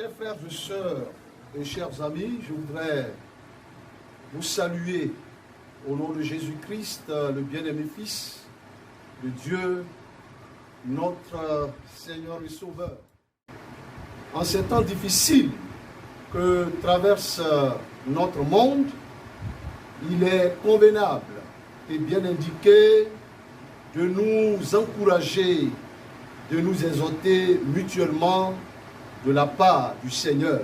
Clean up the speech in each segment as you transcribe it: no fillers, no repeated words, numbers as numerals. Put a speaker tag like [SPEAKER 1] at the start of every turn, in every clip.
[SPEAKER 1] Chers frères et sœurs et chers amis, je voudrais vous saluer au nom de Jésus-Christ, le bien-aimé Fils de Dieu, notre Seigneur et Sauveur. En ces temps difficiles que traverse notre monde, il est convenable et bien indiqué de nous encourager, de nous exhorter mutuellement de la part du Seigneur.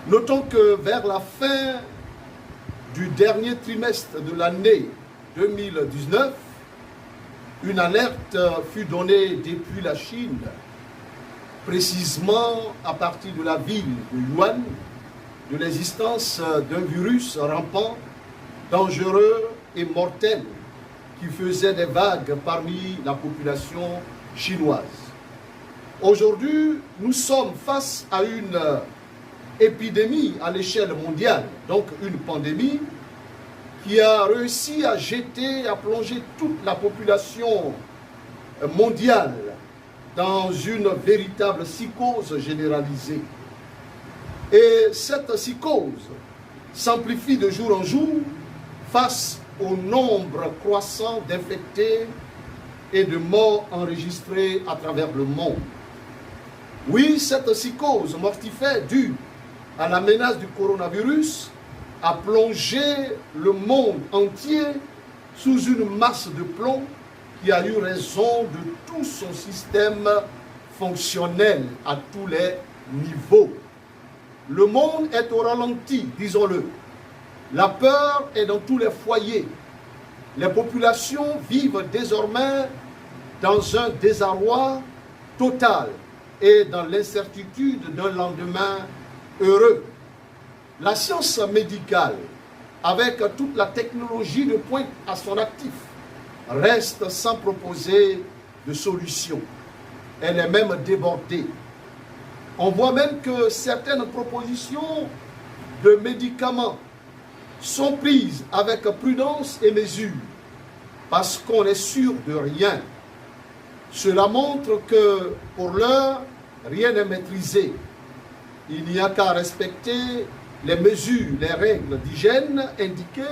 [SPEAKER 1] Notons que vers la fin du dernier trimestre de l'année 2019, une alerte fut donnée depuis la Chine, précisément à partir de la ville de Wuhan, de l'existence d'un virus rampant, dangereux et mortel qui faisait des vagues parmi la population chinoise. Aujourd'hui, nous sommes face à une épidémie à l'échelle mondiale, donc une pandémie qui a réussi à jeter, à plonger toute la population mondiale dans une véritable psychose généralisée. Et cette psychose s'amplifie de jour en jour face au nombre croissant d'infectés et de morts enregistrés à travers le monde. Oui, cette psychose mortifère due à la menace du coronavirus a plongé le monde entier sous une masse de plomb qui a eu raison de tout son système fonctionnel à tous les niveaux. Le monde est au ralenti, disons-le. La peur est dans tous les foyers. Les populations vivent désormais dans un désarroi total et dans l'incertitude d'un lendemain heureux. La science médicale, avec toute la technologie de pointe à son actif, reste sans proposer de solution. Elle est même débordée. On voit même que certaines propositions de médicaments sont prises avec prudence et mesure, parce qu'on est sûr de rien. Cela montre que, pour l'heure, rien n'est maîtrisé. Il n'y a qu'à respecter les mesures, les règles d'hygiène indiquées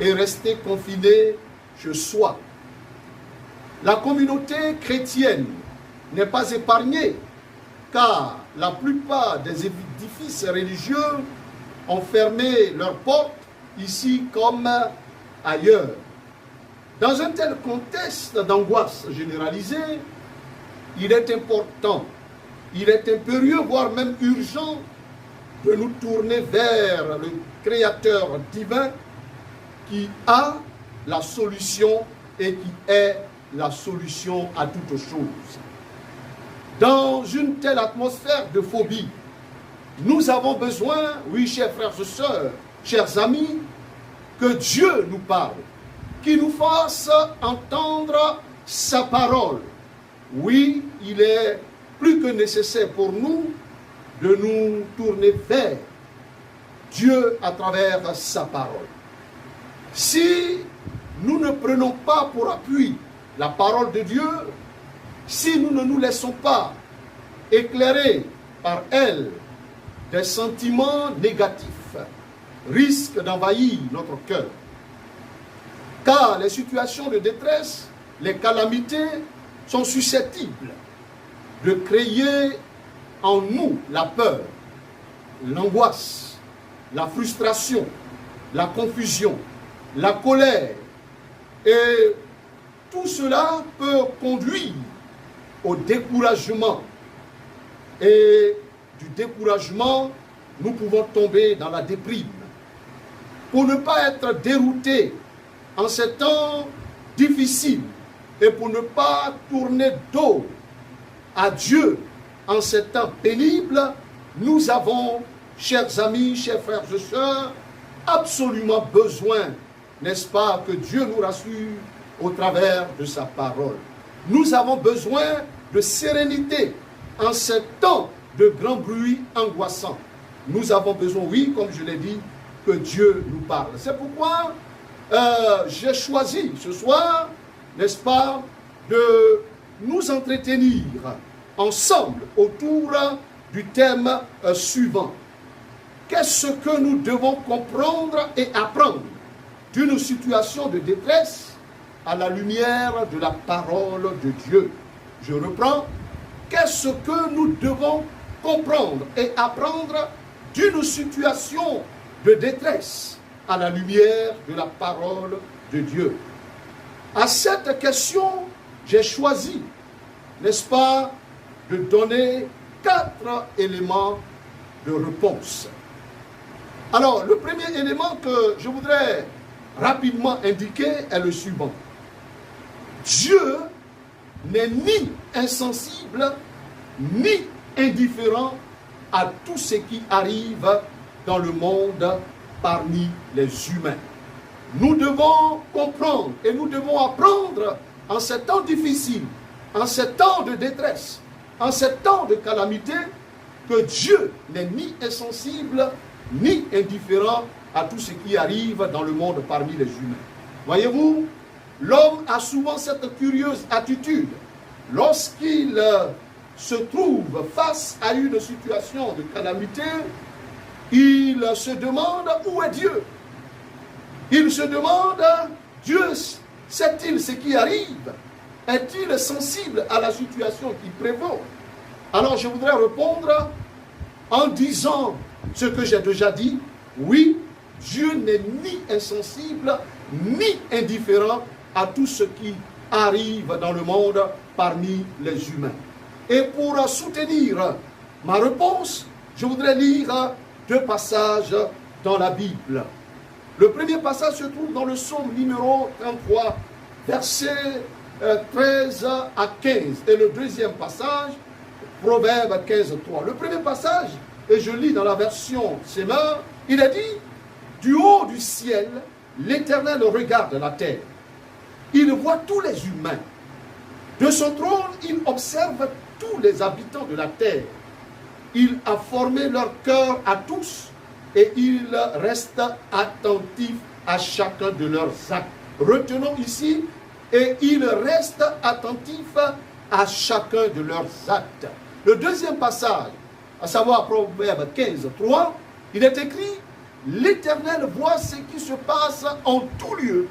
[SPEAKER 1] et rester confiné chez soi. La communauté chrétienne n'est pas épargnée, car la plupart des édifices religieux ont fermé leurs portes, ici comme ailleurs. Dans un tel contexte d'angoisse généralisée, il est important, il est impérieux, voire même urgent, de nous tourner vers le Créateur divin qui a la solution et qui est la solution à toutes choses. Dans une telle atmosphère de phobie, nous avons besoin, oui, chers frères et sœurs, chers amis, que Dieu nous parle, qu'il nous fasse entendre sa parole. Oui, il est plus que nécessaire pour nous de nous tourner vers Dieu à travers sa parole. Si nous ne prenons pas pour appui la parole de Dieu, si nous ne nous laissons pas éclairer par elle, des sentiments négatifs risquent d'envahir notre cœur. Car les situations de détresse, les calamités sont susceptibles de créer en nous la peur, l'angoisse, la frustration, la confusion, la colère. Et tout cela peut conduire au découragement. Et du découragement, nous pouvons tomber dans la déprime. Pour ne pas être dérouté en ces temps difficiles et pour ne pas tourner dos à Dieu en ces temps pénibles, nous avons, chers amis, chers frères et sœurs, absolument besoin, n'est-ce pas, que Dieu nous rassure au travers de sa parole. Nous avons besoin de sérénité en ces temps de grands bruits angoissants. Nous avons besoin, oui, comme je l'ai dit, que Dieu nous parle. C'est pourquoi j'ai choisi ce soir, n'est-ce pas, de nous entretenir ensemble autour du thème suivant. Qu'est-ce que nous devons comprendre et apprendre d'une situation de détresse à la lumière de la parole de Dieu? Je reprends. Qu'est-ce que nous devons comprendre et apprendre d'une situation de détresse à la lumière de la parole de Dieu? À cette question, j'ai choisi, n'est-ce pas, de donner 4 éléments de réponse. Alors, le premier élément que je voudrais rapidement indiquer est le suivant. Dieu n'est ni insensible, ni indifférent à tout ce qui arrive dans le monde parmi les humains. Nous devons comprendre et nous devons apprendre en ces temps difficiles, en ces temps de détresse, en ces temps de calamité, que Dieu n'est ni insensible, ni indifférent à tout ce qui arrive dans le monde parmi les humains. Voyez-vous, l'homme a souvent cette curieuse attitude. Lorsqu'il se trouve face à une situation de calamité, il se demande où est Dieu. Il se demande, Dieu sait-il ce qui arrive? Est-il sensible à la situation qui prévaut? Alors je voudrais répondre en disant ce que j'ai déjà dit. Oui, Dieu n'est ni insensible, ni indifférent à tout ce qui arrive dans le monde parmi les humains. Et pour soutenir ma réponse, je voudrais lire 2 passages dans la Bible. Le premier passage se trouve dans le psaume numéro 33, versets 13 à 15. Et le deuxième passage, Proverbe 15, 3. Le premier passage, et je lis dans la version Semeur, il est dit, du haut du ciel, l'Éternel regarde la terre. Il voit tous les humains. De son trône, il observe tous les habitants de la terre. Il a formé leur cœur à tous et il reste attentif à chacun de leurs actes. Retenons ici, et il reste attentif à chacun de leurs actes. Le deuxième passage, à savoir Proverbe 15, 3, il est écrit, l'Éternel voit ce qui se passe en tout lieu.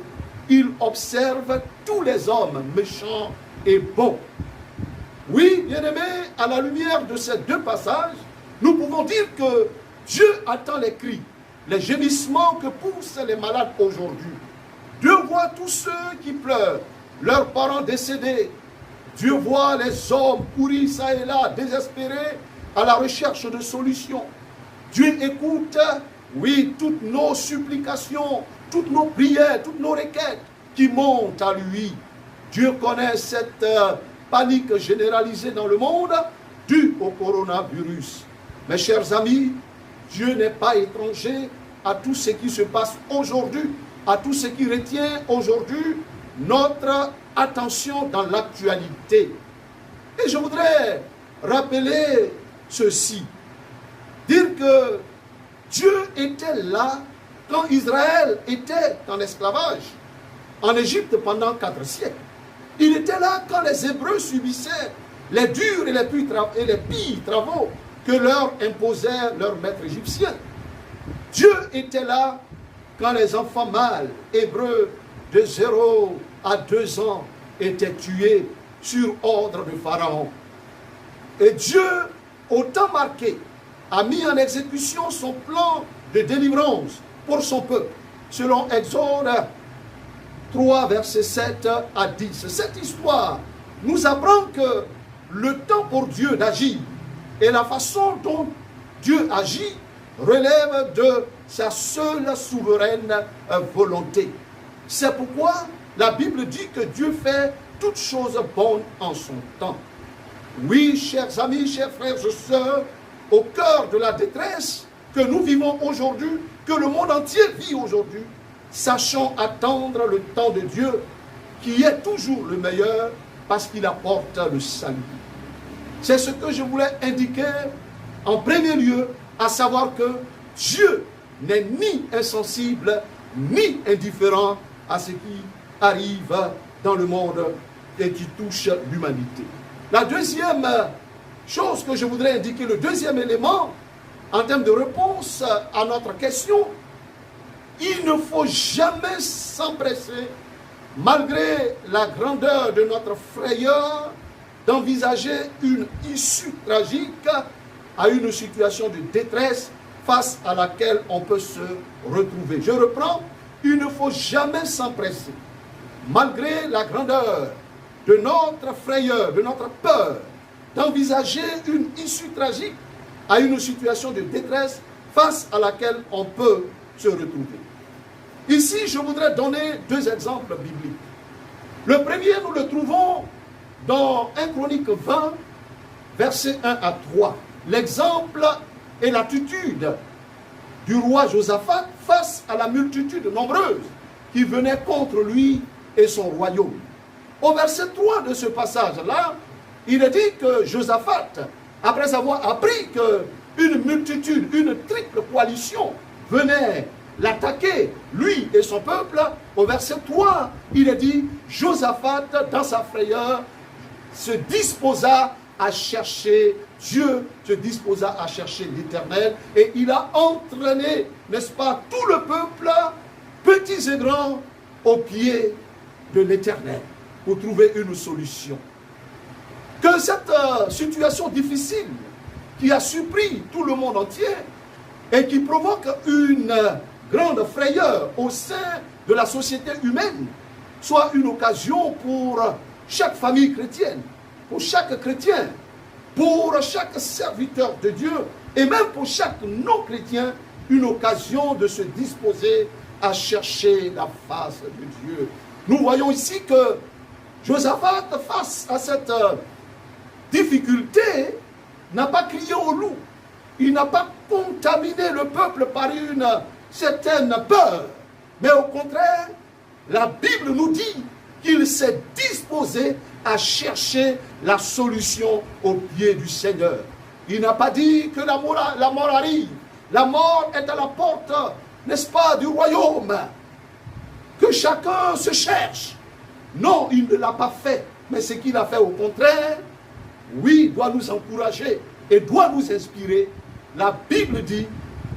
[SPEAKER 1] Il observe tous les hommes méchants et bons. Oui, bien-aimés, à la lumière de ces 2 passages, nous pouvons dire que Dieu attend les cris, les gémissements que poussent les malades aujourd'hui. Dieu voit tous ceux qui pleurent, leurs parents décédés. Dieu voit les hommes pourris ça et là, désespérés, à la recherche de solutions. Dieu écoute, oui, toutes nos supplications, toutes nos prières, toutes nos requêtes qui montent à lui. Dieu connaît cette panique généralisée dans le monde due au coronavirus. Mes chers amis, Dieu n'est pas étranger à tout ce qui se passe aujourd'hui, à tout ce qui retient aujourd'hui notre attention dans l'actualité. Et je voudrais rappeler ceci, dire que Dieu était là quand Israël était en esclavage en Égypte pendant 4 siècles. Il était là quand les Hébreux subissaient les durs et les pires travaux que leur imposait leur maître égyptien. Dieu était là quand les enfants mâles hébreux de 0 à 2 ans étaient tués sur ordre de Pharaon. Et Dieu, au temps marqué, a mis en exécution son plan de délivrance pour son peuple, selon Exode 3, versets 7 à 10. Cette histoire nous apprend que le temps pour Dieu d'agir et la façon dont Dieu agit relève de sa seule souveraine volonté. C'est pourquoi la Bible dit que Dieu fait toutes choses bonnes en son temps. Oui, chers amis, chers frères et sœurs, au cœur de la détresse que nous vivons aujourd'hui, que le monde entier vit aujourd'hui, sachons attendre le temps de Dieu, qui est toujours le meilleur, parce qu'il apporte le salut. C'est ce que je voulais indiquer en premier lieu, à savoir que Dieu n'est ni insensible, ni indifférent à ce qui arrive dans le monde et qui touche l'humanité. La deuxième chose que je voudrais indiquer, le deuxième élément, en termes de réponse à notre question, il ne faut jamais s'empresser, malgré la grandeur de notre frayeur, d'envisager une issue tragique à une situation de détresse face à laquelle on peut se retrouver. Je reprends, il ne faut jamais s'empresser, malgré la grandeur de notre frayeur, de notre peur, d'envisager une issue tragique à une situation de détresse face à laquelle on peut se retrouver. Ici, je voudrais donner deux exemples bibliques. Le premier, nous le trouvons dans 1 Chronique 20, versets 1 à 3. L'exemple est l'attitude du roi Josaphat face à la multitude nombreuse qui venait contre lui et son royaume. Au verset 3 de ce passage-là, il est dit que Josaphat, après avoir appris qu'une multitude, une triple coalition venait l'attaquer, lui et son peuple, au verset 3, il est dit, Josaphat, dans sa frayeur, se disposa à chercher Dieu, se disposa à chercher l'Éternel, et il a entraîné, n'est-ce pas, tout le peuple, petits et grands, au pied de l'Éternel, pour trouver une solution. Que cette situation difficile, qui a surpris tout le monde entier, et qui provoque une grande frayeur au sein de la société humaine, soit une occasion pour chaque famille chrétienne, pour chaque chrétien, pour chaque serviteur de Dieu, et même pour chaque non-chrétien, une occasion de se disposer à chercher la face de Dieu. Nous voyons ici que Josaphat, face à cette difficulté, n'a pas crié au loup. Il n'a pas contaminé le peuple par une certaine peur. Mais au contraire, la Bible nous dit qu'il s'est disposé à chercher la solution au pied du Seigneur. Il n'a pas dit que la mort arrive. La mort est à la porte, n'est-ce pas, du royaume. Que chacun se cherche. Non, il ne l'a pas fait. Mais ce qu'il a fait au contraire, oui, doit nous encourager et doit nous inspirer. La Bible dit,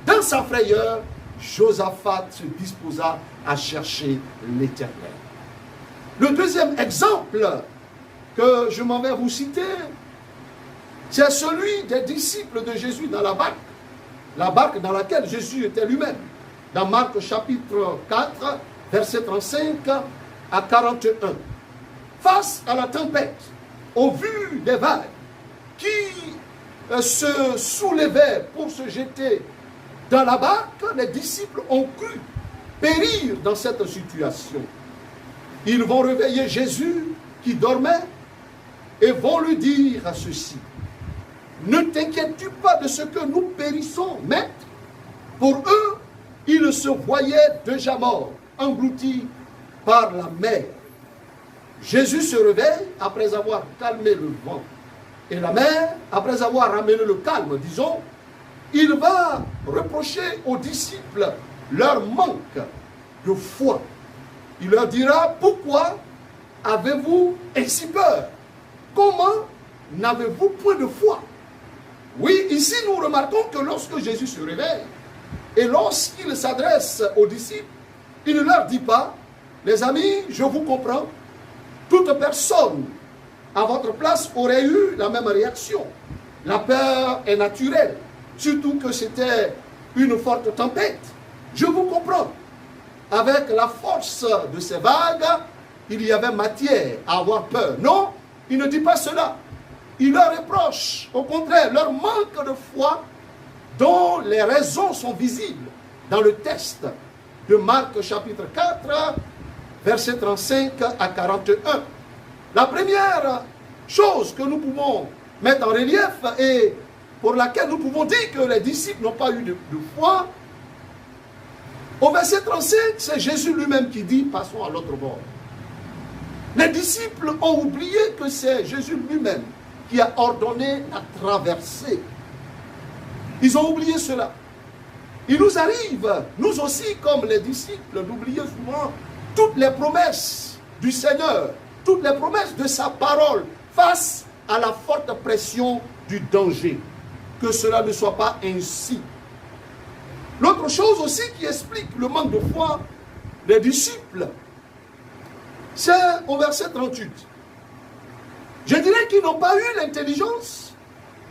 [SPEAKER 1] dans sa frayeur, Josaphat se disposa à chercher l'Éternel. Le deuxième exemple que je m'en vais vous citer, c'est celui des disciples de Jésus dans la barque dans laquelle Jésus était lui-même. Dans Marc chapitre 4, verset 35 à 41. Face à la tempête, au vu des vagues qui se soulevaient pour se jeter dans la barque, les disciples ont cru périr dans cette situation. Ils vont réveiller Jésus qui dormait et vont lui dire à ceci: ne t'inquiètes-tu pas de ce que nous périssons, maître? Pour eux, ils se voyaient déjà morts, engloutis par la mer. Jésus se réveille après avoir calmé le vent et la mer, après avoir ramené le calme, disons. Il va reprocher aux disciples leur manque de foi. Il leur dira: pourquoi avez-vous ainsi peur? Comment n'avez-vous point de foi? Oui, ici nous remarquons que lorsque Jésus se réveille et lorsqu'il s'adresse aux disciples, il ne leur dit pas: les amis, je vous comprends, toute personne à votre place aurait eu la même réaction. La peur est naturelle, surtout que c'était une forte tempête. Je vous comprends. Avec la force de ces vagues, il y avait matière à avoir peur. Non, il ne dit pas cela. Il leur reproche, au contraire, leur manque de foi, dont les raisons sont visibles dans le texte de Marc chapitre 4, versets 35 à 41. La première chose que nous pouvons mettre en relief et pour laquelle nous pouvons dire que les disciples n'ont pas eu de foi, au verset 35, c'est Jésus lui-même qui dit: passons à l'autre bord. Les disciples ont oublié que c'est Jésus lui-même qui a ordonné la traversée. Ils ont oublié cela. Il nous arrive, nous aussi, comme les disciples, d'oublier souvent toutes les promesses du Seigneur, toutes les promesses de sa parole face à la forte pression du danger. Que cela ne soit pas ainsi. L'autre chose aussi qui explique le manque de foi des disciples, c'est au verset 38. Je dirais qu'ils n'ont pas eu l'intelligence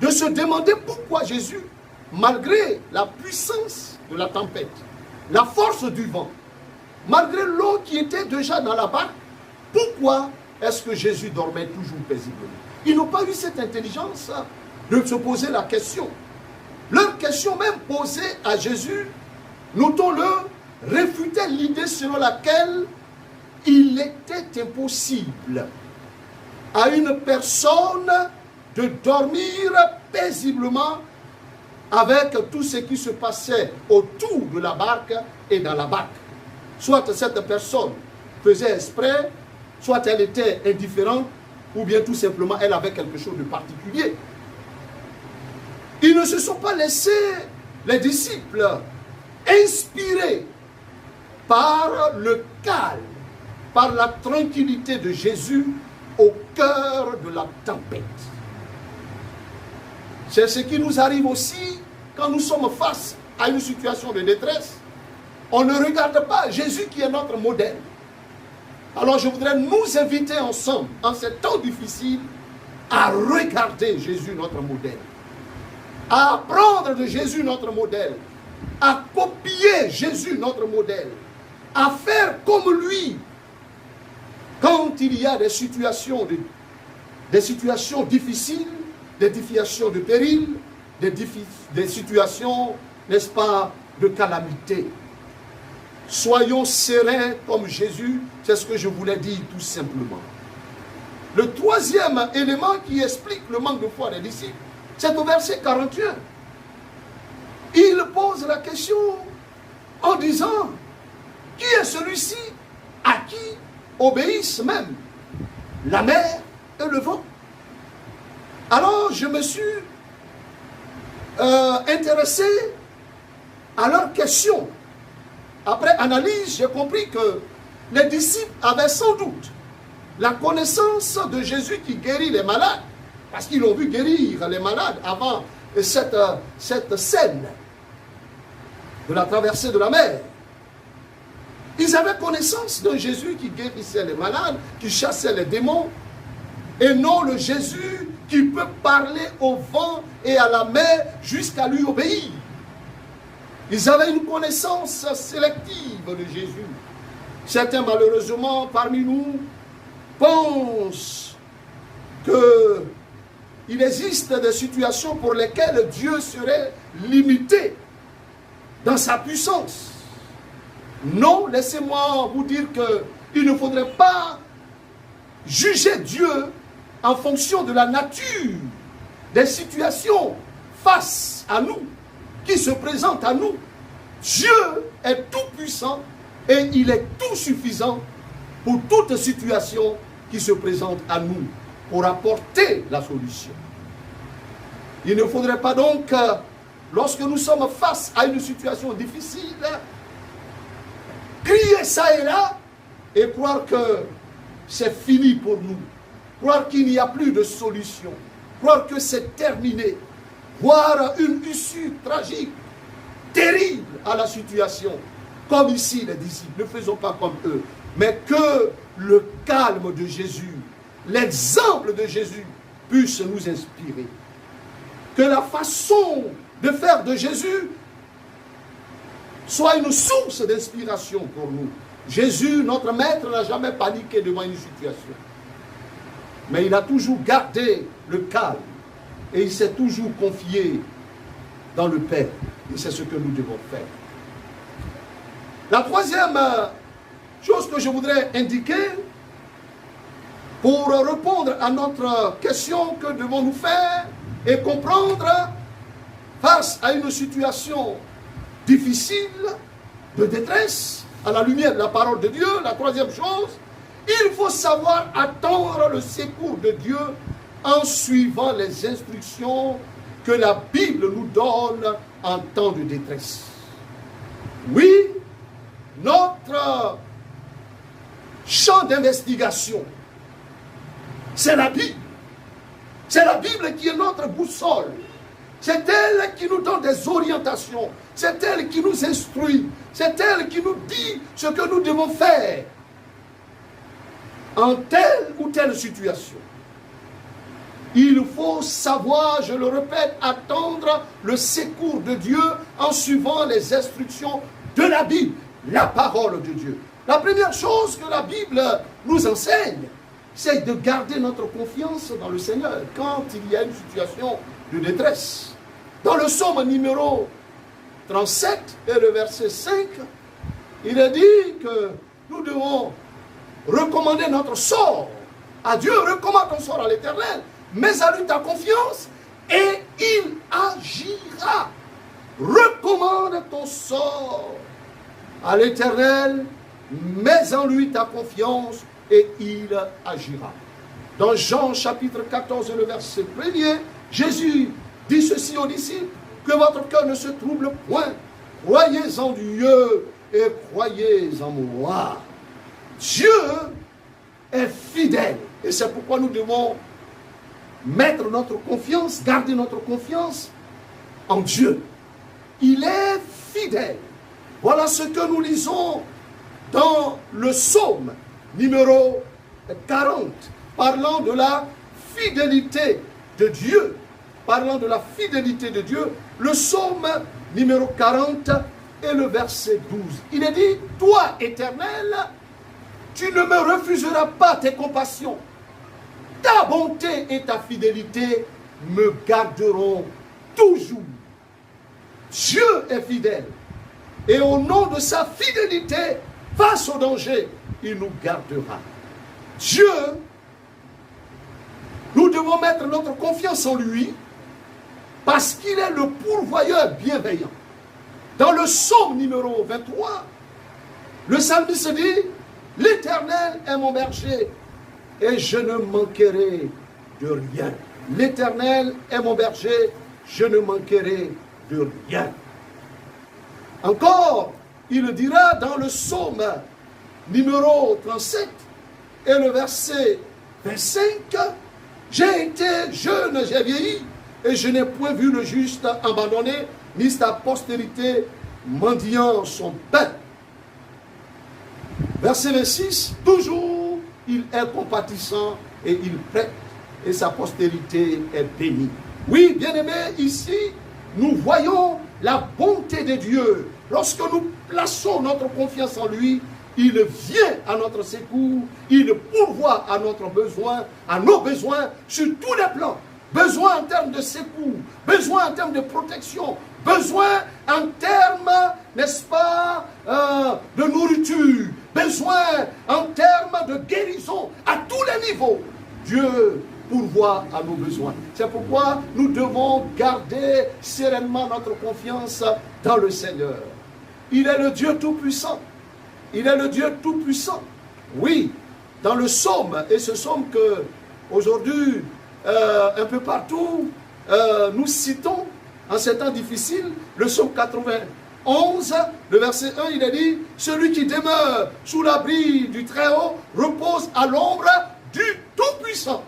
[SPEAKER 1] de se demander pourquoi Jésus, malgré la puissance de la tempête, la force du vent, malgré l'eau qui était déjà dans la barque, pourquoi est-ce que Jésus dormait toujours paisiblement? Ils n'ont pas eu cette intelligence de se poser la question. Leur question même posée à Jésus, notons-le, réfutait l'idée selon laquelle il était impossible à une personne de dormir paisiblement avec tout ce qui se passait autour de la barque et dans la barque. Soit cette personne faisait exprès, soit elle était indifférente, ou bien tout simplement elle avait quelque chose de particulier. Ils ne se sont pas laissés, les disciples, inspirés par le calme, par la tranquillité de Jésus au cœur de la tempête. C'est ce qui nous arrive aussi quand nous sommes face à une situation de détresse. On ne regarde pas Jésus qui est notre modèle. Alors je voudrais nous inviter ensemble, en ces temps difficiles, à regarder Jésus notre modèle, à apprendre de Jésus notre modèle, à copier Jésus notre modèle, à faire comme lui quand il y a des situations difficiles, des situations de péril, des situations, n'est-ce pas, de calamité. Soyons sereins comme Jésus, c'est ce que je voulais dire tout simplement. Le troisième élément qui explique le manque de foi des disciples, c'est au verset 41. Il pose la question en disant, qui est celui-ci à qui obéissent même la mer et le vent? Alors je me suis intéressé à leur question. Après analyse, j'ai compris que les disciples avaient sans doute la connaissance de Jésus qui guérit les malades, parce qu'ils l'ont vu guérir les malades avant cette scène de la traversée de la mer. Ils avaient connaissance d'un Jésus qui guérissait les malades, qui chassait les démons, et non le Jésus qui peut parler au vent et à la mer jusqu'à lui obéir. Ils avaient une connaissance sélective de Jésus. Certains, malheureusement, parmi nous, pensent qu'il existe des situations pour lesquelles Dieu serait limité dans sa puissance. Non, laissez-moi vous dire qu'il ne faudrait pas juger Dieu en fonction de la nature des situations face à nous, qui se présentent à nous. Dieu est tout puissant et il est tout suffisant pour toute situation qui se présente à nous, pour apporter la solution. Il ne faudrait pas donc, lorsque nous sommes face à une situation difficile, crier ça et là et croire que c'est fini pour nous, croire qu'il n'y a plus de solution, croire que c'est terminé, voir une issue tragique, terrible à la situation, comme ici les disciples. Ne faisons pas comme eux, mais que le calme de Jésus, l'exemple de Jésus puisse nous inspirer. Que la façon de faire de Jésus soit une source d'inspiration pour nous. Jésus, notre maître, n'a jamais paniqué devant une situation. Mais il a toujours gardé le calme. Et il s'est toujours confié dans le Père. Et c'est ce que nous devons faire. La troisième chose que je voudrais indiquer, pour répondre à notre question, que devons-nous faire et comprendre face à une situation difficile, de détresse, à la lumière de la parole de Dieu. La troisième chose, il faut savoir attendre le secours de Dieu en suivant les instructions que la Bible nous donne en temps de détresse. Oui, notre champ d'investigation, c'est la Bible. C'est la Bible qui est notre boussole. C'est elle qui nous donne des orientations. C'est elle qui nous instruit. C'est elle qui nous dit ce que nous devons faire en telle ou telle situation. Il faut savoir, je le répète, attendre le secours de Dieu en suivant les instructions de la Bible, la parole de Dieu. La première chose que la Bible nous enseigne, c'est de garder notre confiance dans le Seigneur quand il y a une situation de détresse. Dans le psaume numéro 37 et le verset 5, il est dit que nous devons recommander notre sort à Dieu. Recommande ton sort à l'Éternel, mets à lui ta confiance et il agira. Recommande ton sort à l'Éternel, mets en lui ta confiance et il agira. Dans Jean chapitre 14 le verset 1er, Jésus dit ceci aux disciples, que votre cœur ne se trouble point, croyez en Dieu et croyez en moi. Dieu est fidèle et c'est pourquoi nous devons mettre notre confiance, garder notre confiance en Dieu. Il est fidèle. Voilà ce que nous lisons dans le psaume numéro 40, parlant de la fidélité de Dieu. Parlant de la fidélité de Dieu, le psaume numéro 40 et le verset 12. Il est dit, toi, Éternel, tu ne me refuseras pas tes compassions. Ta bonté et ta fidélité me garderont toujours. Dieu est fidèle. Et au nom de sa fidélité, face au danger, il nous gardera. Dieu, nous devons mettre notre confiance en lui parce qu'il est le pourvoyeur bienveillant. Dans le psaume numéro 23, le psalmiste dit, l'Éternel est mon berger et je ne manquerai de rien. L'Éternel est mon berger, je ne manquerai de rien. Encore, il dira dans le psaume numéro 37 et le verset 25, j'ai été jeune, j'ai vieilli, et je n'ai point vu le juste abandonné, ni sa postérité mendiant son pain. Verset 26, toujours il est compatissant et il prête, et sa postérité est bénie. Oui, bien-aimés, ici, nous voyons la bonté de Dieu. Lorsque nous plaçons notre confiance en lui, il vient à notre secours, il pourvoit à notre besoin, à nos besoins sur tous les plans. Besoin en termes de secours, besoin en termes de protection, besoin en termes, n'est-ce pas, de nourriture, besoin en termes de guérison, à tous les niveaux. Dieu pourvoit à nos besoins. C'est pourquoi nous devons garder sereinement notre confiance dans le Seigneur. Il est le Dieu Tout-Puissant. Il est le Dieu Tout-Puissant. Oui, dans le psaume, et ce psaume que aujourd'hui, un peu partout, nous citons en ces temps difficiles, le psaume 91, le verset 1, il est dit, celui qui demeure sous l'abri du Très-Haut repose à l'ombre du Tout-Puissant.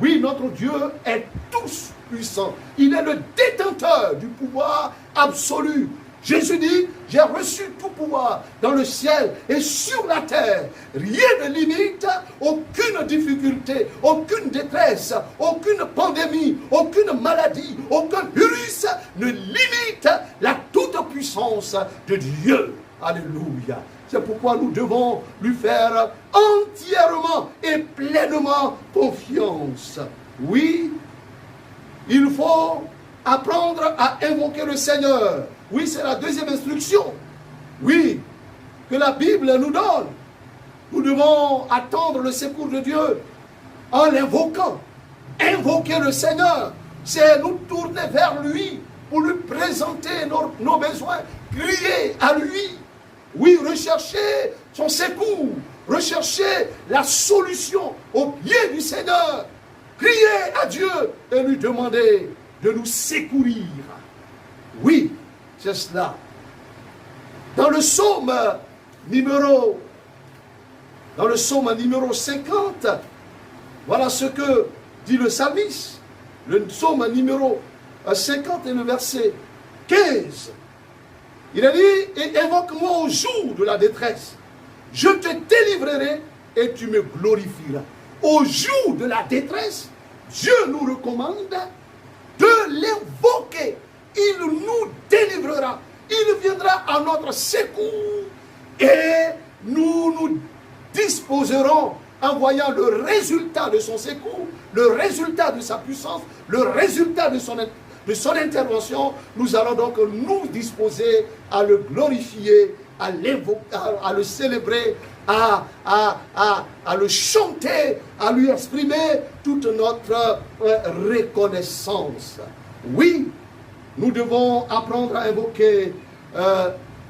[SPEAKER 1] Oui, notre Dieu est tous-puissant. Il est le détenteur du pouvoir absolu. Jésus dit, j'ai reçu tout pouvoir dans le ciel et sur la terre. Rien ne limite, aucune difficulté, aucune détresse, aucune pandémie, aucune maladie, aucun virus ne limite la toute-puissance de Dieu. Alléluia. C'est pourquoi nous devons lui faire entièrement et pleinement confiance. Oui, il faut apprendre à invoquer le Seigneur. Oui, c'est la deuxième instruction. Oui, que la Bible nous donne. Nous devons attendre le secours de Dieu en l'invoquant. Invoquer le Seigneur, c'est nous tourner vers lui pour lui présenter nos besoins, crier à lui. Oui, rechercher son secours, rechercher la solution au pied du Seigneur. Crier à Dieu et lui demander de nous secourir. Oui, c'est cela. Dans le psaume numéro 50, voilà ce que dit le psalmiste. le psaume numéro 50 et le verset 15. Il a dit, et invoque-moi au jour de la détresse. Je te délivrerai et tu me glorifieras. Au jour de la détresse, Dieu nous recommande de l'invoquer. Il nous délivrera. Il viendra à notre secours et nous nous disposerons en voyant le résultat de son secours, le résultat de sa puissance, le résultat de son intervention. Nous allons donc nous disposer à le glorifier, à l'invoquer, à le célébrer, à le chanter, à lui exprimer toute notre reconnaissance. Oui, nous devons apprendre à invoquer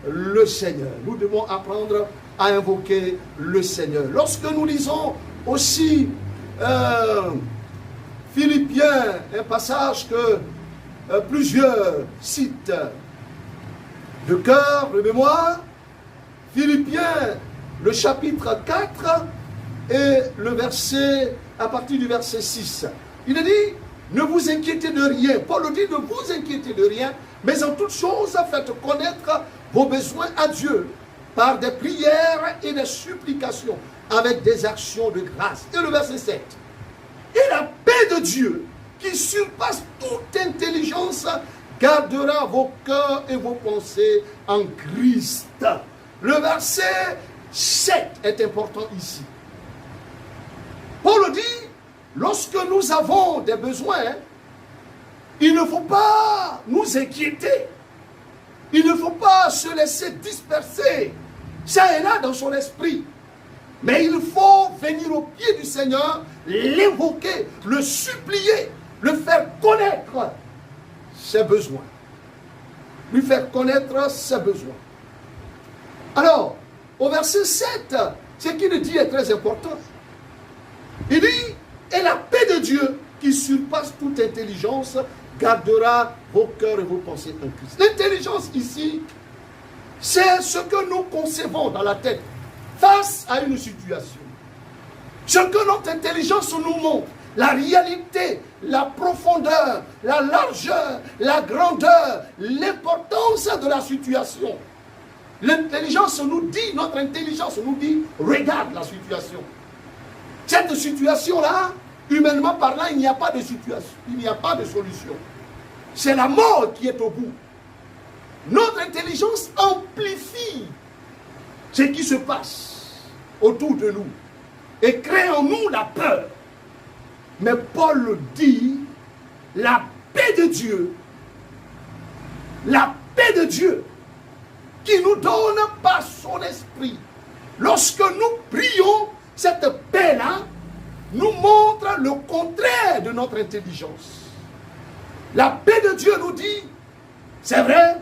[SPEAKER 1] le Seigneur. Nous devons apprendre à invoquer le Seigneur. Lorsque nous lisons aussi Philippiens, un passage que plusieurs citent de cœur, de mémoire, Philippiens, le chapitre 4 et le verset, à partir du verset 6. Il a dit, ne vous inquiétez de rien. Paul dit, ne vous inquiétez de rien, mais en toutes choses, faites connaître vos besoins à Dieu par des prières et des supplications, avec des actions de grâce. Et le verset 7. Et la paix de Dieu, qui surpasse toute intelligence, gardera vos cœurs et vos pensées en Christ. Le verset 7 est important ici. Paul dit, lorsque nous avons des besoins, il ne faut pas nous inquiéter. Il ne faut pas se laisser disperser, ça et là dans son esprit. Mais il faut venir au pied du Seigneur, l'évoquer, le supplier, le faire connaître ses besoins. Lui faire connaître ses besoins. Alors, au verset 7, ce qu'il dit est très important. Il dit, et la paix de Dieu, qui surpasse toute intelligence, gardera vos cœurs et vos pensées en Christ. L'intelligence ici, c'est ce que nous concevons dans la tête face à une situation. Ce que notre intelligence nous montre, la réalité, la profondeur, la largeur, la grandeur, l'importance de la situation. L'intelligence nous dit, notre intelligence nous dit, regarde la situation. Cette situation-là, humainement parlant, il n'y a pas de situation, il n'y a pas de solution. C'est la mort qui est au bout. Notre intelligence amplifie ce qui se passe autour de nous et crée en nous la peur. Mais Paul dit, la paix de Dieu qui nous donne par son esprit. Lorsque nous prions, cette paix-là nous montre le contraire de notre intelligence. La paix de Dieu nous dit, c'est vrai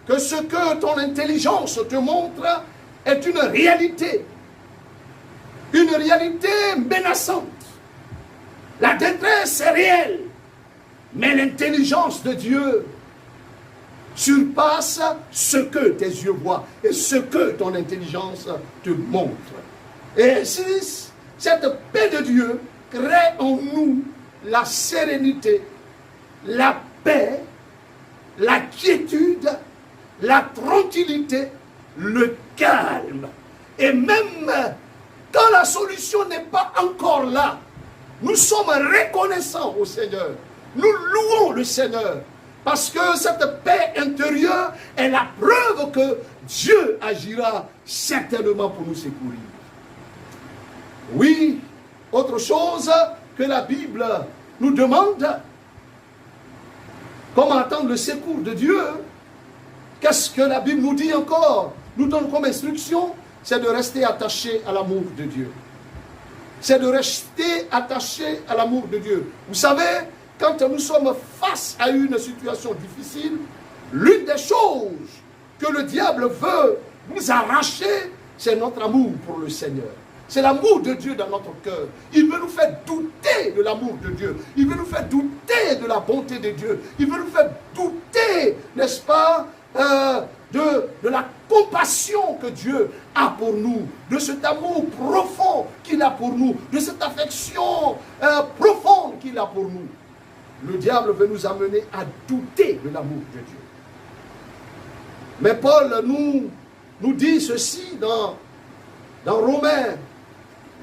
[SPEAKER 1] que ce que ton intelligence te montre est une réalité menaçante. La détresse est réelle, mais l'intelligence de Dieu surpasse ce que tes yeux voient et ce que ton intelligence te montre. Et ainsi, cette paix de Dieu crée en nous la sérénité, la paix, la quiétude, la tranquillité, le calme. Et même quand la solution n'est pas encore là, nous sommes reconnaissants au Seigneur. Nous louons le Seigneur. Parce que cette paix intérieure est la preuve que Dieu agira certainement pour nous secourir. Oui, autre chose que la Bible nous demande, comment attendre le secours de Dieu. Qu'est-ce que la Bible nous dit encore? Nous donne comme instruction, c'est de rester attaché à l'amour de Dieu. C'est de rester attaché à l'amour de Dieu. Vous savez, quand nous sommes face à une situation difficile, l'une des choses que le diable veut nous arracher, c'est notre amour pour le Seigneur. C'est l'amour de Dieu dans notre cœur. Il veut nous faire douter de l'amour de Dieu. Il veut nous faire douter de la bonté de Dieu. Il veut nous faire douter, n'est-ce pas, de la compassion que Dieu a pour nous, de cet amour profond qu'il a pour nous, de cette affection profonde qu'il a pour nous. le diable veut nous amener à douter de l'amour de Dieu. Mais Paul nous dit ceci dans Romains,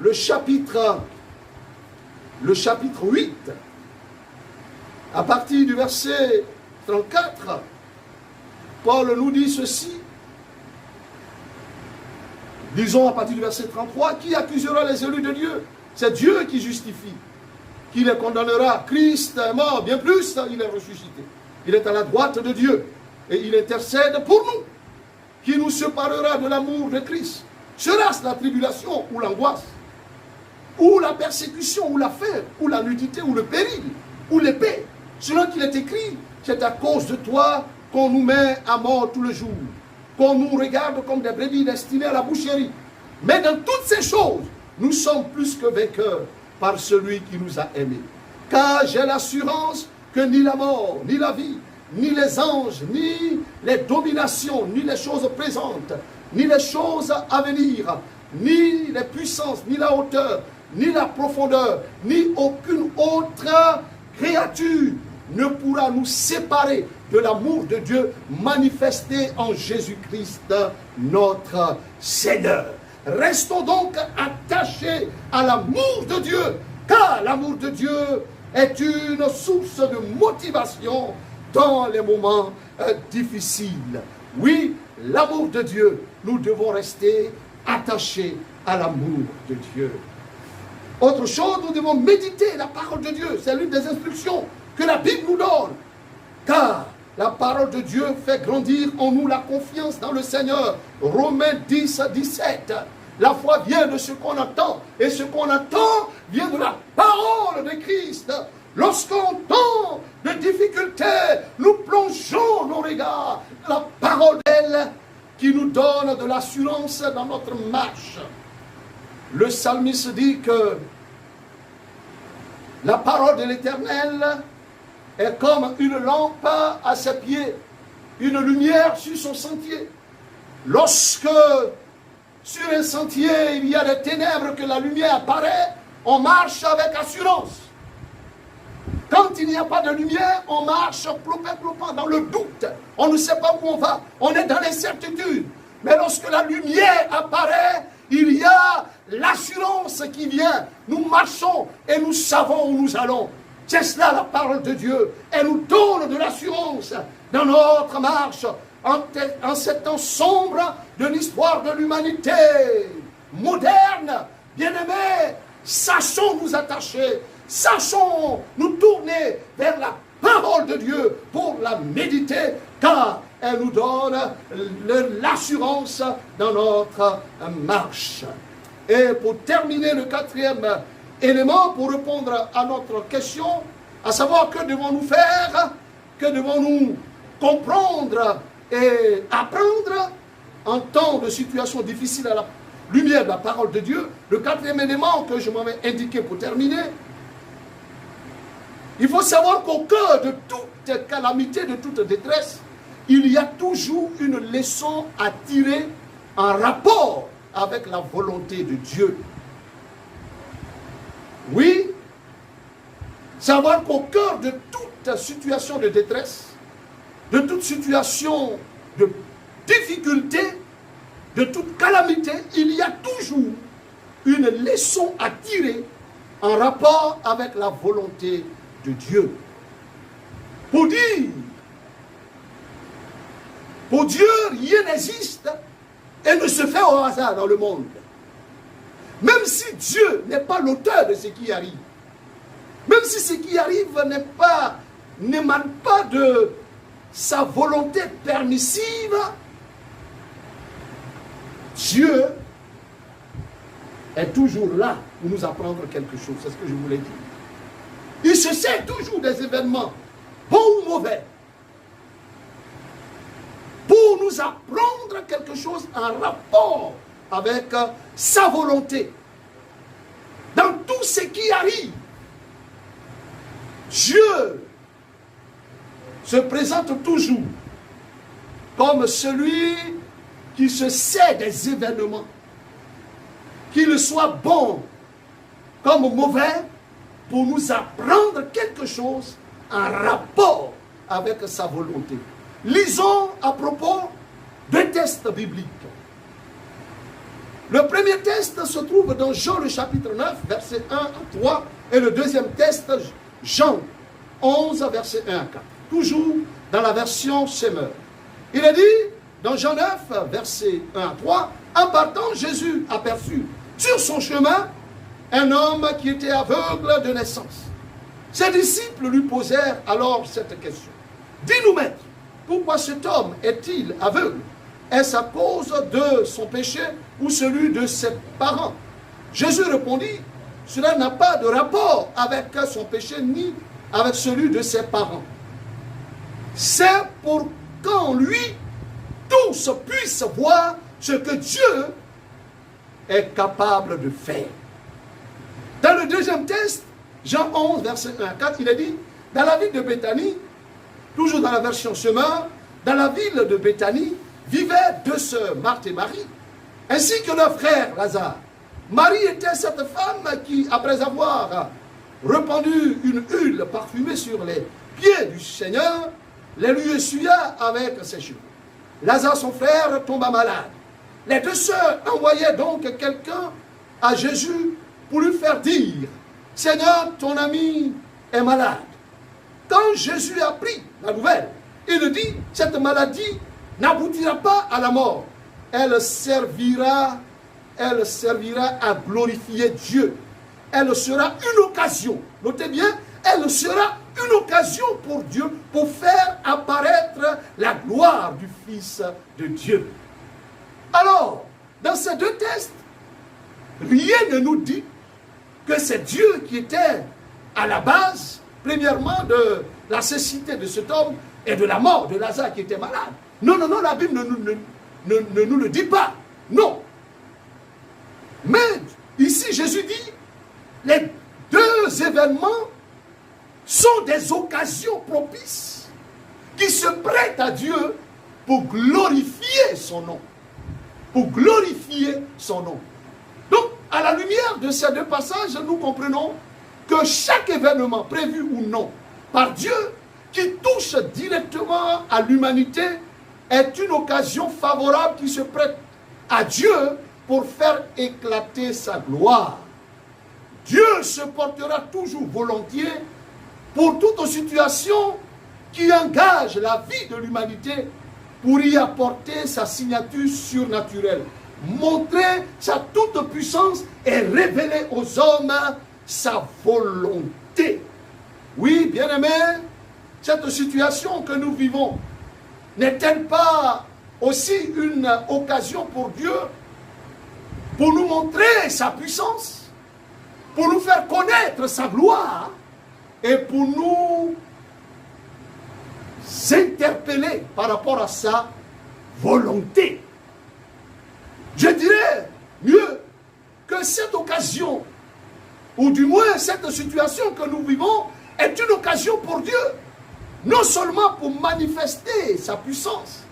[SPEAKER 1] le chapitre 8, à partir du verset 34, Paul nous dit ceci. Disons à partir du verset 33, qui accusera les élus de Dieu? C'est Dieu qui justifie, qui les condamnera. Christ est mort, bien plus, il est ressuscité. Il est à la droite de Dieu et il intercède pour nous. Qui nous séparera de l'amour de Christ? Sera-ce la tribulation ou l'angoisse, ou la persécution, ou la faim, ou la nudité, ou le péril, ou l'épée? Selon qu'il est écrit, c'est à cause de toi qu'on nous met à mort tout le jour, qu'on nous regarde comme des brebis destinées à la boucherie. Mais dans toutes ces choses, nous sommes plus que vainqueurs par celui qui nous a aimés. Car j'ai l'assurance que ni la mort, ni la vie, ni les anges, ni les dominations, ni les choses présentes, ni les choses à venir, ni les puissances, ni la hauteur, ni la profondeur, ni aucune autre créature ne pourra nous séparer de l'amour de Dieu manifesté en Jésus-Christ, notre Seigneur. Restons donc attachés à l'amour de Dieu, car l'amour de Dieu est une source de motivation dans les moments difficiles. Oui, l'amour de Dieu, nous devons rester attachés à l'amour de Dieu. Autre chose, nous devons méditer la parole de Dieu. C'est l'une des instructions que la Bible nous donne. Car la parole de Dieu fait grandir en nous la confiance dans le Seigneur. Romains 10, 17. La foi vient de ce qu'on entend. Et ce qu'on entend vient de la parole de Christ. Lorsqu'en temps de difficulté, nous plongeons nos regards dans la parole d'elle qui nous donne de l'assurance dans notre marche. Le psalmiste dit que la parole de l'Éternel est comme une lampe à ses pieds, une lumière sur son sentier. Lorsque sur un sentier il y a des ténèbres, que la lumière apparaît, on marche avec assurance. Quand il n'y a pas de lumière, on marche ploupin dans le doute. On ne sait pas où on va, on est dans l'incertitude. Mais lorsque la lumière apparaît, il y a l'assurance qui vient. Nous marchons et nous savons où nous allons. C'est cela la parole de Dieu. Elle nous donne de l'assurance dans notre marche en ces temps sombres de l'histoire de l'humanité moderne. Bien-aimés, sachons nous attacher, sachons nous tourner vers la parole de Dieu pour la méditer, car elle nous donne l'assurance dans notre marche. Et pour terminer, le quatrième élément, pour répondre à notre question, à savoir que devons-nous faire, que devons-nous comprendre et apprendre en temps de situation difficile à la lumière de la parole de Dieu. Le quatrième élément que je m'avais indiqué pour terminer, il faut savoir qu'au cœur de toute calamité, de toute détresse, il y a toujours une leçon à tirer en rapport avec la volonté de Dieu. Oui, savoir qu'au cœur de toute situation de détresse, de toute situation de difficulté, de toute calamité, il y a toujours une leçon à tirer en rapport avec la volonté de Dieu. Pour Dieu, rien n'existe et ne se fait au hasard dans le monde. Même si Dieu n'est pas l'auteur de ce qui arrive, même si ce qui arrive n'émane pas de sa volonté permissive, Dieu est toujours là pour nous apprendre quelque chose. C'est ce que je voulais dire. Il se sert toujours des événements, bons ou mauvais, pour nous apprendre quelque chose en rapport avec sa volonté. Dans tout ce qui arrive, Dieu se présente toujours comme celui qui se sert des événements, qu'ils soient bons comme mauvais, pour nous apprendre quelque chose en rapport avec sa volonté. Lisons à propos deux textes bibliques. Le premier texte se trouve dans Jean le chapitre 9, versets 1 à 3, et le deuxième texte, Jean 11, versets 1 à 4. Toujours dans la version Semeur. Il est dit, dans Jean 9, versets 1 à 3, en partant, Jésus aperçut sur son chemin un homme qui était aveugle de naissance. Ses disciples lui posèrent alors cette question. Dis-nous, maître, pourquoi cet homme est-il aveugle? Est-ce à cause de son péché ou celui de ses parents? Jésus répondit, cela n'a pas de rapport avec son péché ni avec celui de ses parents. C'est pour qu'en lui, tous puissent voir ce que Dieu est capable de faire. Dans le deuxième texte, Jean 11, verset 1 à 4, il est dit, dans la ville de Béthanie, toujours dans la version Semeur, dans la ville de Béthanie, vivaient deux sœurs, Marthe et Marie, ainsi que leur frère Lazare. Marie était cette femme qui, après avoir répandu une huile parfumée sur les pieds du Seigneur, les lui essuya avec ses cheveux. Lazare, son frère, tomba malade. Les deux sœurs envoyaient donc quelqu'un à Jésus pour lui faire dire, « Seigneur, ton ami est malade. » Quand Jésus apprit la nouvelle, il dit, « Cette maladie n'aboutira pas à la mort. Elle servira à glorifier Dieu. Elle sera une occasion. » Notez bien, elle sera une occasion pour Dieu pour faire apparaître la gloire du Fils de Dieu. Alors, dans ces deux textes, rien ne nous dit que c'est Dieu qui était à la base, premièrement, de la cécité de cet homme et de la mort de Lazare qui était malade. Non, non, non, la Bible ne nous le dit pas. Non. Mais ici, Jésus dit, les deux événements sont des occasions propices qui se prêtent à Dieu pour glorifier son nom. Pour glorifier son nom. Donc, à la lumière de ces deux passages, nous comprenons que chaque événement, prévu ou non, par Dieu, qui touche directement à l'humanité, est une occasion favorable qui se prête à Dieu pour faire éclater sa gloire. Dieu se portera toujours volontiers pour toute situation qui engage la vie de l'humanité pour y apporter sa signature surnaturelle, montrer sa toute-puissance et révéler aux hommes sa volonté. Oui, bien-aimés, cette situation que nous vivons n'est-elle pas aussi une occasion pour Dieu pour nous montrer sa puissance, pour nous faire connaître sa gloire et pour nous s'interpeller par rapport à sa volonté? Je dirais mieux que cette occasion, ou du moins cette situation que nous vivons, est une occasion pour Dieu, non seulement pour manifester sa puissance,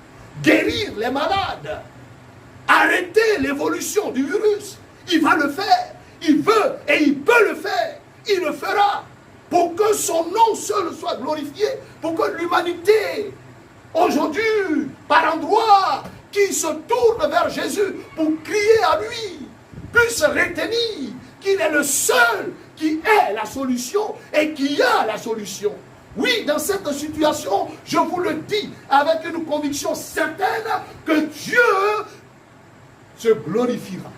[SPEAKER 1] guérir les malades, arrêter l'évolution du virus. Il va le faire, il veut et il peut le faire, il le fera, pour que son nom seul soit glorifié, pour que l'humanité, aujourd'hui, par endroits, qui se tourne vers Jésus pour crier à lui, puisse retenir qu'il est le seul qui est la solution et qui a la solution. Oui, dans cette situation, je vous le dis avec une conviction certaine que Dieu se glorifiera.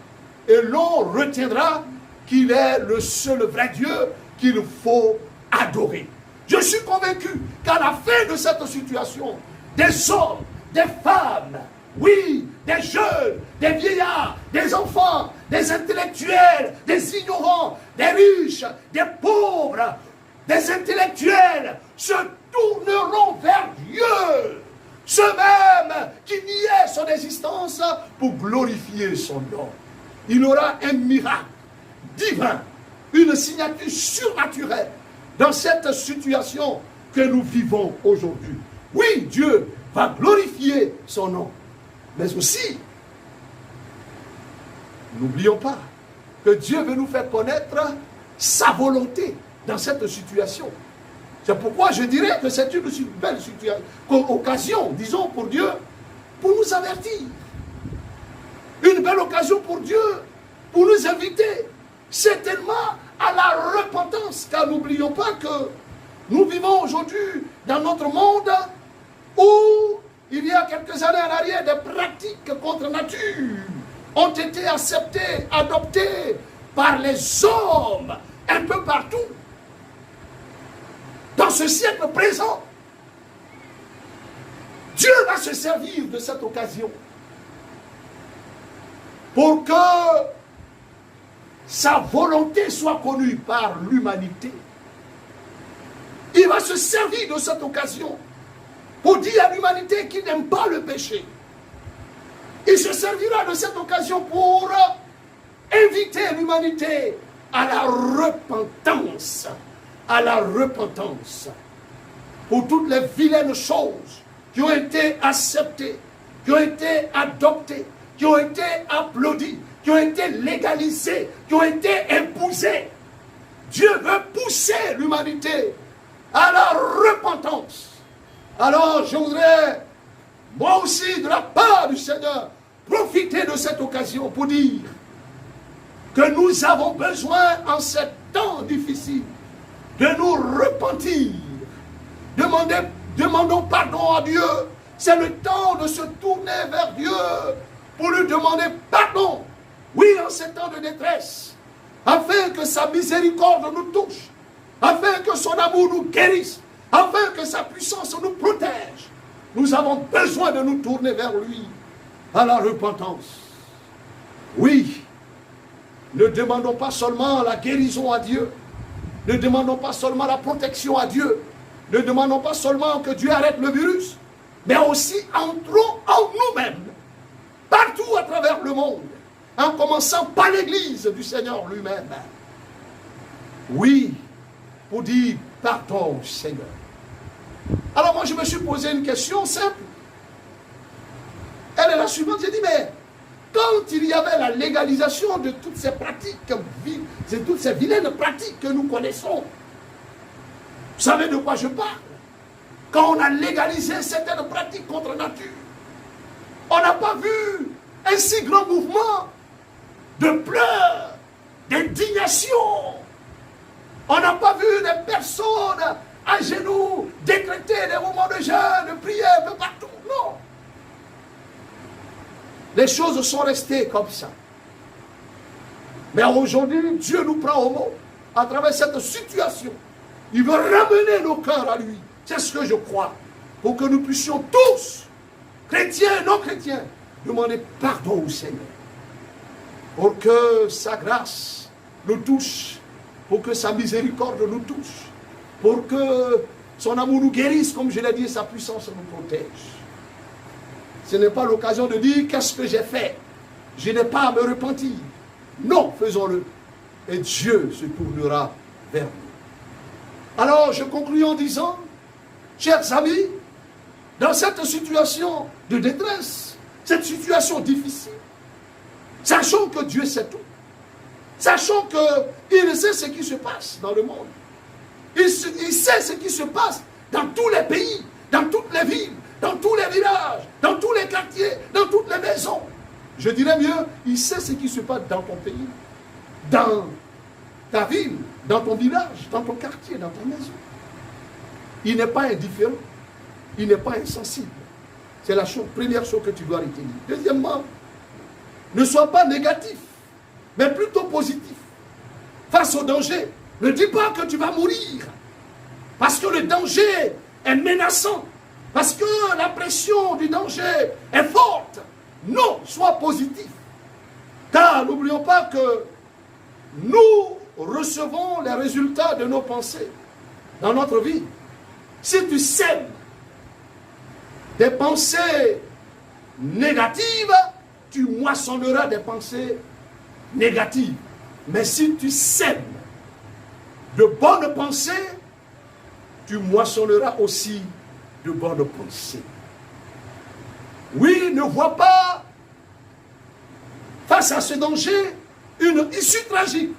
[SPEAKER 1] Et l'on retiendra qu'il est le seul vrai Dieu qu'il faut adorer. Je suis convaincu qu'à la fin de cette situation, des hommes, des femmes, oui, des jeunes, des vieillards, des enfants, des intellectuels, des ignorants, des riches, des pauvres, des intellectuels se tourneront vers Dieu, ceux-mêmes qui niaient son existence pour glorifier son nom. Il y aura un miracle divin, une signature surnaturelle dans cette situation que nous vivons aujourd'hui. Oui, Dieu va glorifier son nom. Mais aussi, n'oublions pas que Dieu veut nous faire connaître sa volonté dans cette situation. C'est pourquoi je dirais que c'est une belle occasion, disons, pour Dieu, pour nous avertir. Une belle occasion pour Dieu, pour nous inviter certainement à la repentance. Car n'oublions pas que nous vivons aujourd'hui dans notre monde où il y a quelques années en arrière, des pratiques contre nature ont été acceptées, adoptées par les hommes un peu partout. Dans ce siècle présent, Dieu va se servir de cette occasion pour que sa volonté soit connue par l'humanité. Il va se servir de cette occasion pour dire à l'humanité qu'il n'aime pas le péché. Il se servira de cette occasion pour inviter l'humanité à la repentance. À la repentance. Pour toutes les vilaines choses qui ont été acceptées, qui ont été adoptées, qui ont été applaudies, qui ont été légalisées, qui ont été imposées. Dieu veut pousser l'humanité à la repentance. Alors je voudrais, moi aussi, de la part du Seigneur, profiter de cette occasion pour dire que nous avons besoin en ces temps difficiles de nous repentir. Demandons pardon à Dieu. C'est le temps de se tourner vers Dieu pour lui demander pardon. Oui, en ces temps de détresse, afin que sa miséricorde nous touche, afin que son amour nous guérisse, afin que sa puissance nous protège. Nous avons besoin de nous tourner vers lui à la repentance. Oui, ne demandons pas seulement la guérison à Dieu, ne demandons pas seulement la protection à Dieu, ne demandons pas seulement que Dieu arrête le virus, mais aussi entrons en nous-mêmes, partout à travers le monde, en commençant par l'Église du Seigneur lui-même. Oui, pour dire pardon au Seigneur. Alors moi je me suis posé une question simple. Elle est la suivante, j'ai dit, mais quand il y avait la légalisation de toutes ces pratiques, de toutes ces vilaines pratiques que nous connaissons, vous savez de quoi je parle? Quand on a légalisé certaines pratiques contre nature, on n'a pas vu un si grand mouvement de pleurs, d'indignation. On n'a pas vu des personnes à genoux décréter des moments de jeûne, de prière un peu partout. Non. Les choses sont restées comme ça. Mais aujourd'hui, Dieu nous prend au mot à travers cette situation. Il veut ramener nos cœurs à lui. C'est ce que je crois. Pour que nous puissions tous, chrétiens, non chrétiens, demander pardon au Seigneur. Pour que sa grâce nous touche. Pour que sa miséricorde nous touche. Pour que son amour nous guérisse, comme je l'ai dit, et sa puissance nous protège. Ce n'est pas l'occasion de dire qu'est-ce que j'ai fait. Je n'ai pas à me repentir. Non, faisons-le. Et Dieu se tournera vers nous. Alors, je conclus en disant, chers amis, dans cette situation de détresse, cette situation difficile, sachons que Dieu sait tout. Sachons qu'il sait ce qui se passe dans le monde. Il sait ce qui se passe dans tous les pays, dans toutes les villes, dans tous les villages, dans tous les quartiers, dans toutes les maisons. Je dirais mieux, il sait ce qui se passe dans ton pays, dans ta ville, dans ton village, dans ton quartier, dans ta maison. Il n'est pas indifférent, il n'est pas insensible. C'est la première chose que tu dois retenir. Deuxièmement, ne sois pas négatif, mais plutôt positif. Face au danger, ne dis pas que tu vas mourir, parce que le danger est menaçant, parce que la pression du danger est forte. Non, sois positif. Car n'oublions pas que nous recevons les résultats de nos pensées dans notre vie. Si tu sèmes des pensées négatives, tu moissonneras des pensées négatives. Mais si tu sèmes de bonnes pensées, tu moissonneras aussi de bonnes pensées. Oui, ne vois pas face à ce danger une issue tragique.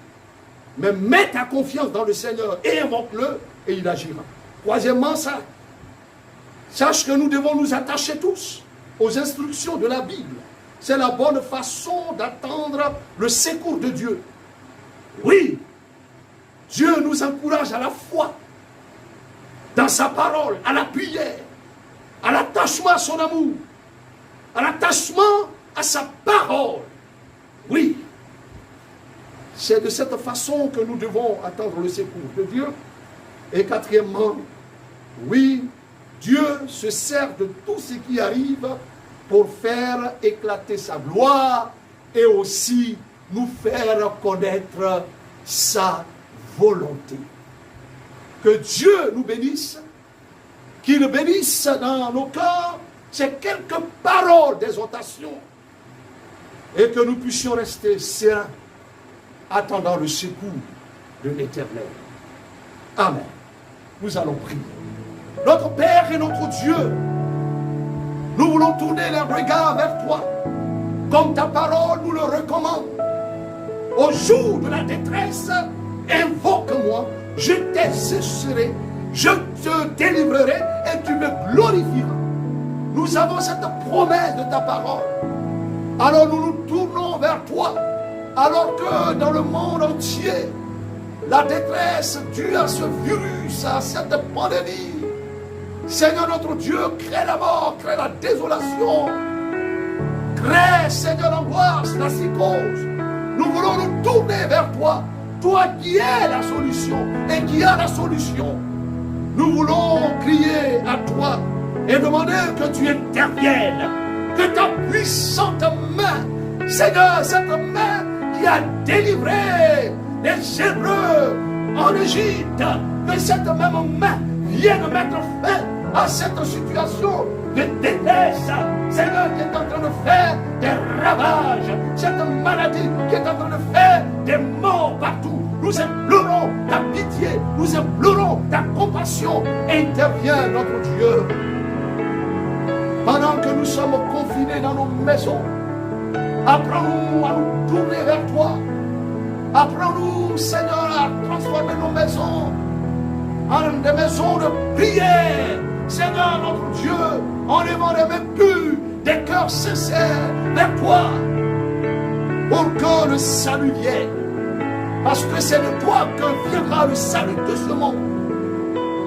[SPEAKER 1] Mais mets ta confiance dans le Seigneur et invoque-le et il agira. Troisièmement, sache que nous devons nous attacher tous aux instructions de la Bible. C'est la bonne façon d'attendre le secours de Dieu. Oui, Dieu nous encourage à la foi, dans sa parole, à la prière, à l'attachement à son amour, à l'attachement à sa parole. Oui, c'est de cette façon que nous devons attendre le secours de Dieu. Et quatrièmement, oui, Dieu se sert de tout ce qui arrive pour faire éclater sa gloire et aussi nous faire connaître sa volonté. Que Dieu nous bénisse, qu'il bénisse dans nos cœurs ces quelques paroles d'exhortation et que nous puissions rester sereins, attendant le secours de l'Éternel. Amen. Nous allons prier. Notre Père et notre Dieu, nous voulons tourner les regards vers toi, comme ta parole nous le recommande. Au jour de la détresse, invoque-moi, je t'exaucerai, je te délivrerai et tu me glorifieras. Nous avons cette promesse de ta parole. Alors nous nous tournons vers toi, alors que dans le monde entier, la détresse due à ce virus, à cette pandémie, Seigneur notre Dieu, crée la mort, crée la désolation, crée, Seigneur, l'angoisse, la psychose. Nous voulons nous tourner vers toi, toi qui es la solution et qui as la solution. Nous voulons crier à toi et demander que tu interviennes, que ta puissante main, Seigneur, cette main qui a délivré les Hébreux en Égypte, que cette même main vienne mettre fin à cette situation de détresse, Seigneur, qui est en train de faire des ravages, cette maladie qui est en train de faire des morts partout. Nous implorons ta pitié, nous implorons ta compassion. Interviens, notre Dieu. Pendant que nous sommes confinés dans nos maisons, apprends-nous à nous tourner vers toi. Apprends-nous, Seigneur, à transformer nos maisons en des maisons de prière. Seigneur, notre Dieu, en levant les mains pures, des cœurs sincères vers toi, pour que le salut vienne. Parce que c'est de toi que viendra le salut de ce monde.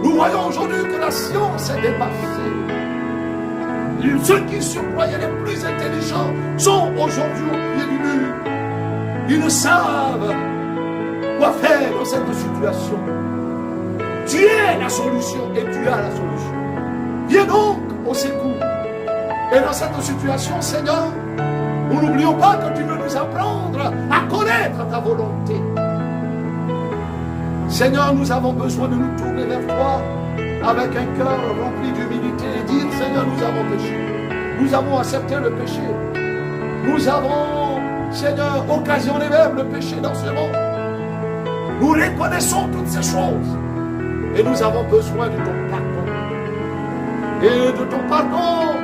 [SPEAKER 1] Nous voyons aujourd'hui que la science est dépassée. Ceux qui se croyaient les plus intelligents sont aujourd'hui au pied du mur. Ils ne savent quoi faire dans cette situation. Tu es la solution et tu as la solution. Viens donc au secours. Et dans cette situation, Seigneur, nous n'oublions pas que tu veux nous apprendre à connaître ta volonté. Seigneur, nous avons besoin de nous tourner vers toi avec un cœur rempli d'humilité et dire, Seigneur, nous avons péché. Nous avons accepté le péché. Nous avons, Seigneur, occasionné même le péché dans ce monde. Nous reconnaissons toutes ces choses. Et nous avons besoin de ton pardon. Et de ton pardon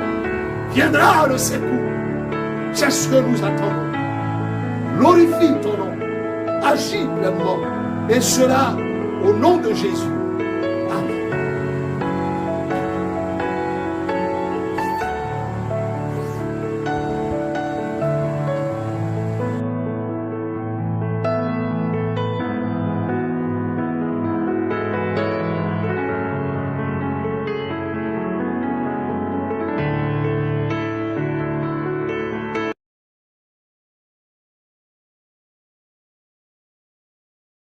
[SPEAKER 1] viendra le secours. C'est ce que nous attendons. Glorifie ton nom. Agis pleinement. Et cela au nom de Jésus.